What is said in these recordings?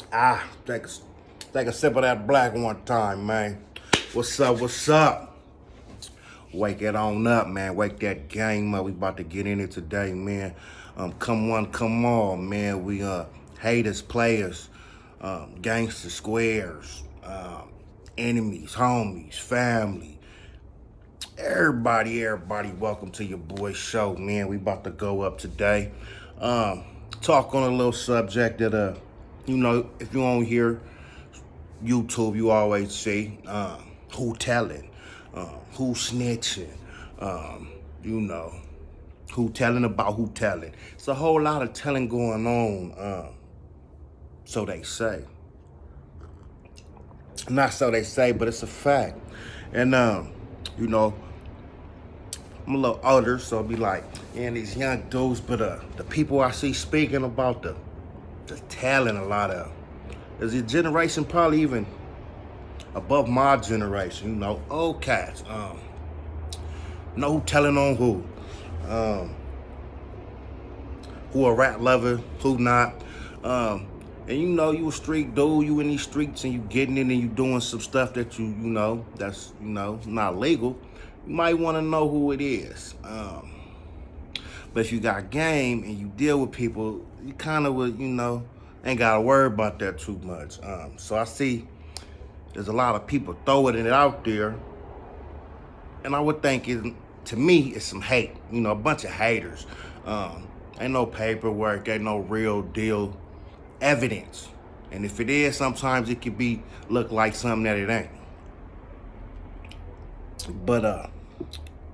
Take a sip of that black one time, man. What's up? What's up? Wake it on up, man. Wake that game up. We about to get in it today, man. Come one, come on, man. We haters, players, gangster squares, enemies, homies, family. Everybody, welcome to your boy show, man. We about to go up today. Talk on a little subject that if you on here, YouTube, you always see who telling, who snitching, you know, who telling about who telling. It's a whole lot of telling going on, so they say. Not so they say, but it's a fact. And, you know, I'm a little older, so I'll be like, and these young dudes, but the people I see speaking about the telling a lot of, is your generation probably even above my generation, you know, old cats, know who telling on who a rap lover, who not, and you know, you a street dude, you in these streets and you getting in and you doing some stuff that that's, not legal. You might want to know who it is. But if you got game and you deal with people, you kind of would, ain't got to worry about that too much. So I see there's a lot of people throwing it out there. And I would think, to me, it's some hate, a bunch of haters. Ain't no paperwork, ain't no real deal evidence. And if it is, sometimes it could look like something that it ain't. But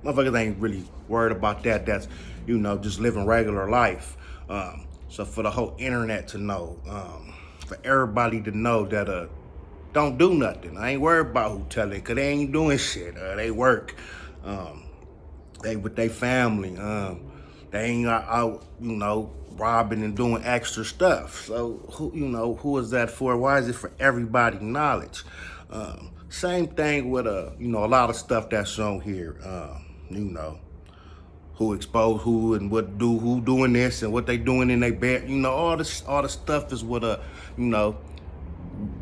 motherfuckers ain't really worried about that. That's, just living regular life. So for the whole internet to know, for everybody to know that don't do nothing. I ain't worried about who telling, cause they ain't doing shit. They work. They with their family. They ain't out, robbing and doing extra stuff. So who is that for? Why is it for everybody knowledge? Same thing with a lot of stuff that's shown here. Who expose who and who doing this and what they doing in their bed. All the stuff is what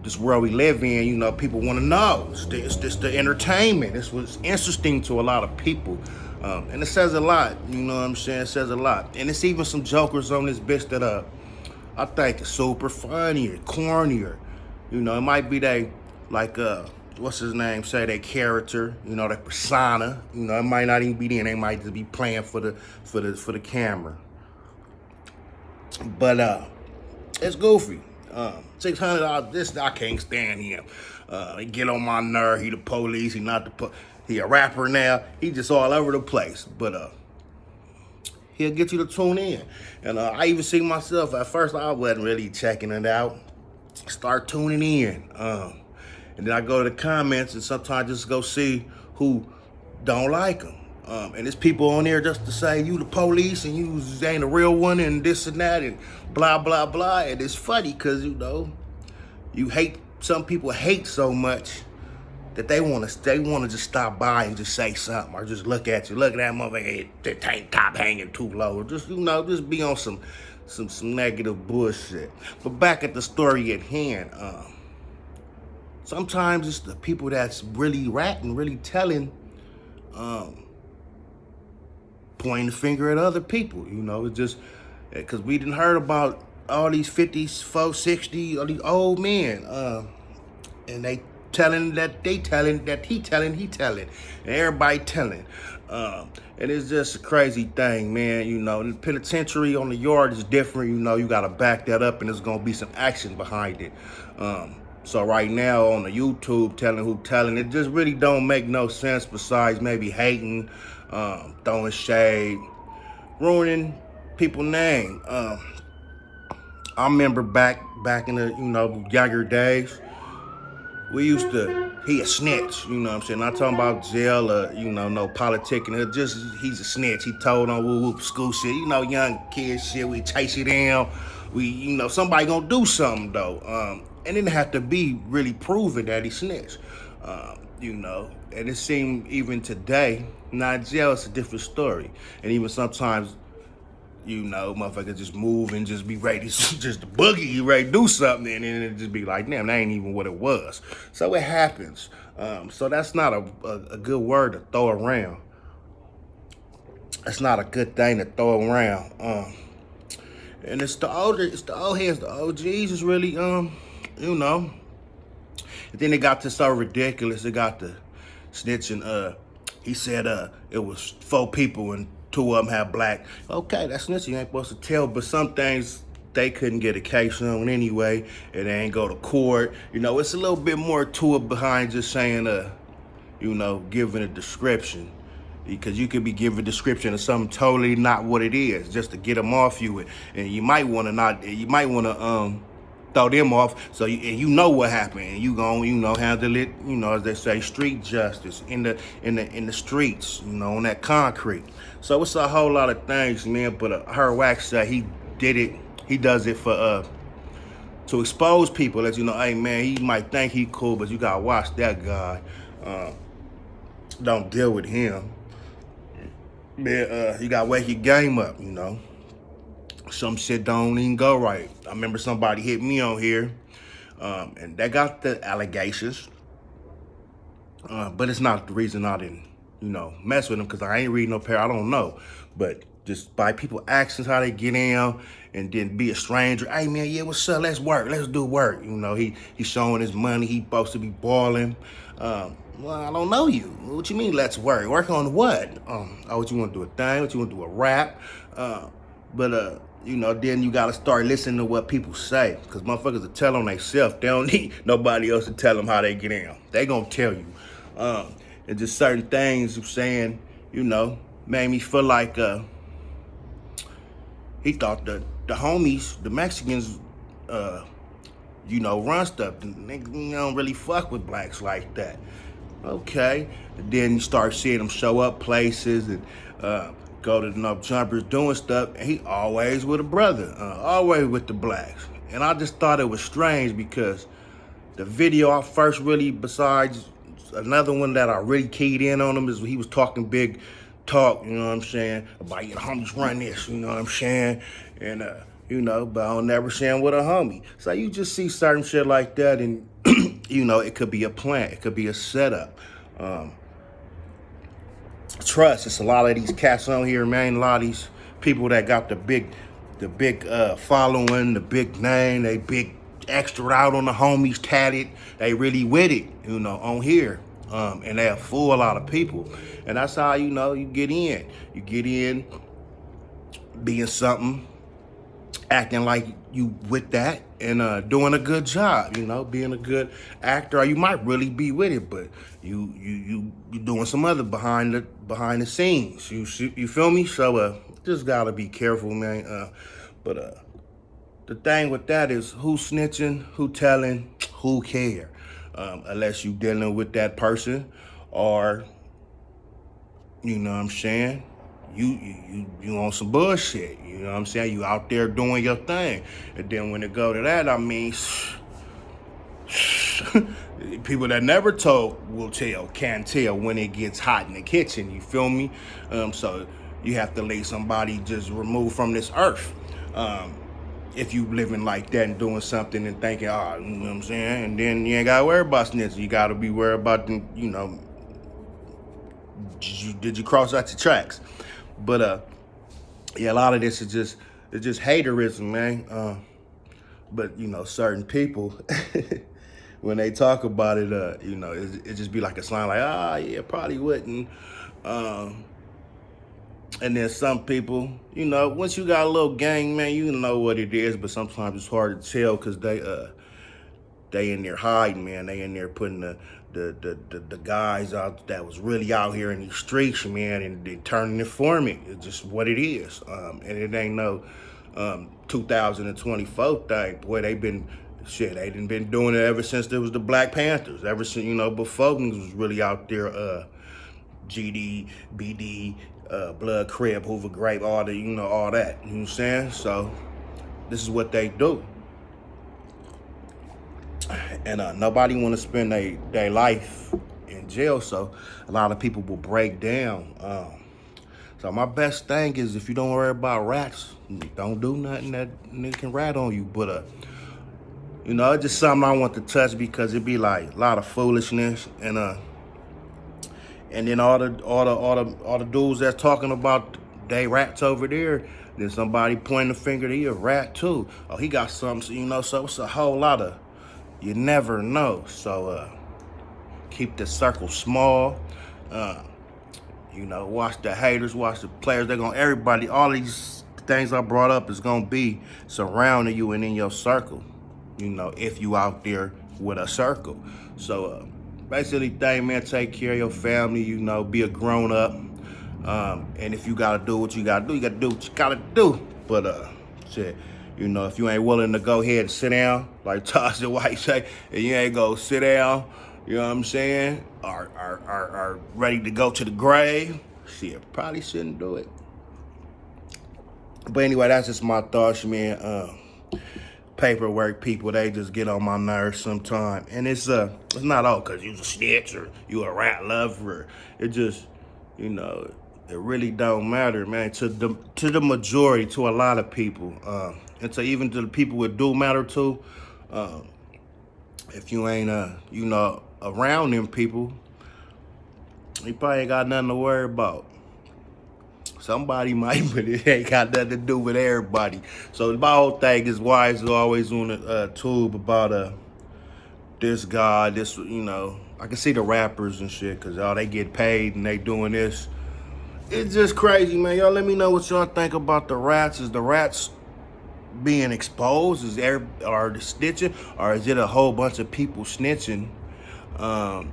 this world we live in. People want to know. It's just the entertainment. It's what's interesting to a lot of people. And it says a lot, you know what I'm saying? It says a lot. And it's even some jokers on this bitch that I think is super funny or cornier. It might be what's his name, say their character, their persona. It might not even be them. They might just be playing for the camera. But it's goofy. $600, this I can't stand him. They get on my nerve. He the police, he not the he a rapper now. He just all over the place. But he'll get you to tune in. And I even see myself, at first I wasn't really checking it out. Start tuning in. And then I go to the comments and sometimes just go see who don't like them. And there's people on there just to say you the police and you ain't a real one and this and that and blah, blah, blah. And it's funny because, some people hate so much that they want to just stop by and just say something or just look at you. Look at that motherfucker, the tank top hanging too low. Or just, just be on some negative bullshit. But back at the story at hand, sometimes it's the people that's really ratting, really telling, pointing the finger at other people. It's just because we didn't heard about all these 50s, 60, all these old men, and they telling that he telling, and everybody telling. And it's just a crazy thing, man. The penitentiary on the yard is different. You got to back that up and there's going to be some action behind it. So right now on the YouTube telling who telling, it just really don't make no sense besides maybe hating, throwing shade, ruining people's name. I remember back in the younger days, we used to, he a snitch, what I'm saying? Not talking about jail or, no politicking. He's a snitch. He told on whoop school shit. Young kids shit, we chase it down. We, somebody gonna do something though. And it didn't have to be really proven that he snitched. And it seemed even today, not jail, it's a different story. And even sometimes you know, motherfucker just move and just be ready to just the boogie, you ready to do something, and then it just be like, damn, that ain't even what it was. So it happens. So that's not a good word to throw around. That's not a good thing to throw around. And it's the old heads, the OGs is really, you know. And then it got to so ridiculous. It got to snitching. He said it was 4 people and 2 of them had black. Okay, that's snitching. You ain't supposed to tell, but some things they couldn't get a case on anyway, and they ain't go to court. You know, it's a little bit more to it behind just saying, you know, giving a description. Because you could be giving a description of something totally not what it is, just to get them off you, and you might want to throw them off. So you know what happened, and you gon' handle it. You know, as they say, street justice in the streets. You know, on that concrete. So it's a whole lot of things, man. But Herwax said he did it. He does it for to expose people. Let you know, hey man, he might think he cool, but you gotta watch that guy. Don't deal with him. Man, you gotta wake your game up, you know. Some shit don't even go right. I remember somebody hit me on here, and they got the allegations, but it's not the reason I didn't, you know, mess with them, because I ain't reading no pair, I don't know. But just by people actions, how they get in, and then be a stranger, hey man, yeah, what's up, let's work, let's do work. You know, he's showing his money, he supposed to be balling. Well, I don't know you. What you mean, let's work? Work on what? Oh, what you want to do a thing? What you want to do a rap? You know, then you got to start listening to what people say, because motherfuckers will tell on themselves. They don't need nobody else to tell them how they get in. They gonna tell you. And just certain things of saying, you know, made me feel like he thought the homies, the Mexicans, you know, run stuff. They don't really fuck with blacks like that. Okay. And then you start seeing them show up places and go to the No Jumpers doing stuff. And he always with a brother, always with the blacks. And I just thought it was strange, because the video I first really, besides another one that I really keyed in on him, is he was talking big talk, you know what I'm saying, about your homies run this, you know what I'm saying, and you know, but I don't never see him with a homie. So you just see certain shit like that, and you know, it could be a plant, it could be a setup. Trust, it's a lot of these cats on here, man, a lot of these people that got the big following, the big name, they big extra out on the homies, tatted, they really with it, you know, on here. And they'll fool a lot of people. And that's how, you know, you get in. You get in being something, acting like you with that, and doing a good job, you know, being a good actor. Or you might really be with it, but you doing some other behind the scenes. You feel me? So just gotta be careful, man. But the thing with that is, who snitching, who telling, who care? Unless you dealing with that person, or, you know what I'm saying, you on some bullshit, you know what I'm saying, you out there doing your thing. And then when it go to that, I mean, people that never told will tell, can tell when it gets hot in the kitchen, you feel me? So you have to leave somebody just removed from this earth. If you living like that and doing something and thinking, oh, you know what I'm saying? And then you ain't got to worry about snitching. You got to be worried about, you know, did you cross out your tracks? But, yeah, a lot of this is just haterism, man. But, you know, certain people, when they talk about it, you know, it just be like a sign like, yeah, probably wouldn't. And then some people, you know, once you got a little gang, man, you know what it is, but sometimes it's hard to tell, because they in there hiding, man. They in there putting the guys out that was really out here in these streets, man, and they turning informant. It's just what it is. And it ain't no 2024 thing. Boy, they done been doing it ever since there was the Black Panthers. Ever since, you know, before niggas was really out there, GD, BD, Blood, Crib, Hoover, Grape, all that, you know, all that. You know what I'm saying? So this is what they do. And nobody want to spend their life in jail, so a lot of people will break down. So my best thing is if you don't worry about rats, don't do nothing that nigga can rat on you. But you know, it's just something I want to touch because it be like a lot of foolishness and then all the dudes that's talking about they rats over there, then somebody pointing the finger, he a rat too. Oh, he got something, you know, so it's a whole lot of, you never know. So keep the circle small. You know, watch the haters, watch the players. They're gonna, everybody, all these things I brought up is gonna be surrounding you and in your circle. You know, if you out there with a circle. So basically, thing, man, take care of your family. You know, be a grown up. And if you gotta do what you gotta do, you gotta do what you gotta do. But shit, you know, if you ain't willing to go ahead and sit down, like Tasha White say, and you ain't go sit down, you know what I'm saying? Are ready to go to the grave? Shit, probably shouldn't do it. But anyway, that's just my thoughts, man. Paperwork people, they just get on my nerves sometimes. And it's not all because you a snitch or you a rat lover. It just, you know, it really don't matter, man. To the majority, to a lot of people, and to even to the people it do matter to. If you ain't you know, around them people, you probably ain't got nothing to worry about. Somebody might, but it ain't got nothing to do with everybody. So my whole thing is why is always on the tube about this guy, this, you know, I can see the rappers and shit, cause all they get paid and they doing this. It's just crazy, man. Y'all let me know what y'all think about the rats. Is the rats being exposed? Is there, are the snitching, or is it a whole bunch of people snitching? And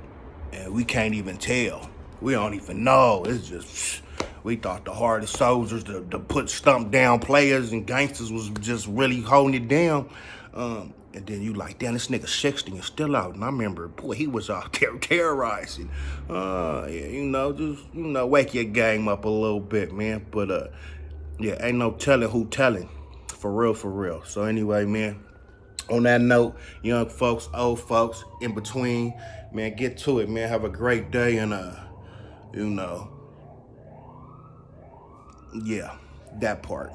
we can't even tell. We don't even know. It's just, we thought the hardest soldiers to put stump down players and gangsters was just really holding it down. And then you like, damn, this nigga 60 and still out. And I remember, boy, he was out there terrorizing. Yeah, you know, just, you know, wake your game up a little bit, man. But yeah, ain't no telling who telling. For real, for real. So anyway, man, on that note, young folks, old folks, in between, man, get to it, man. Have a great day and you know, yeah, that part.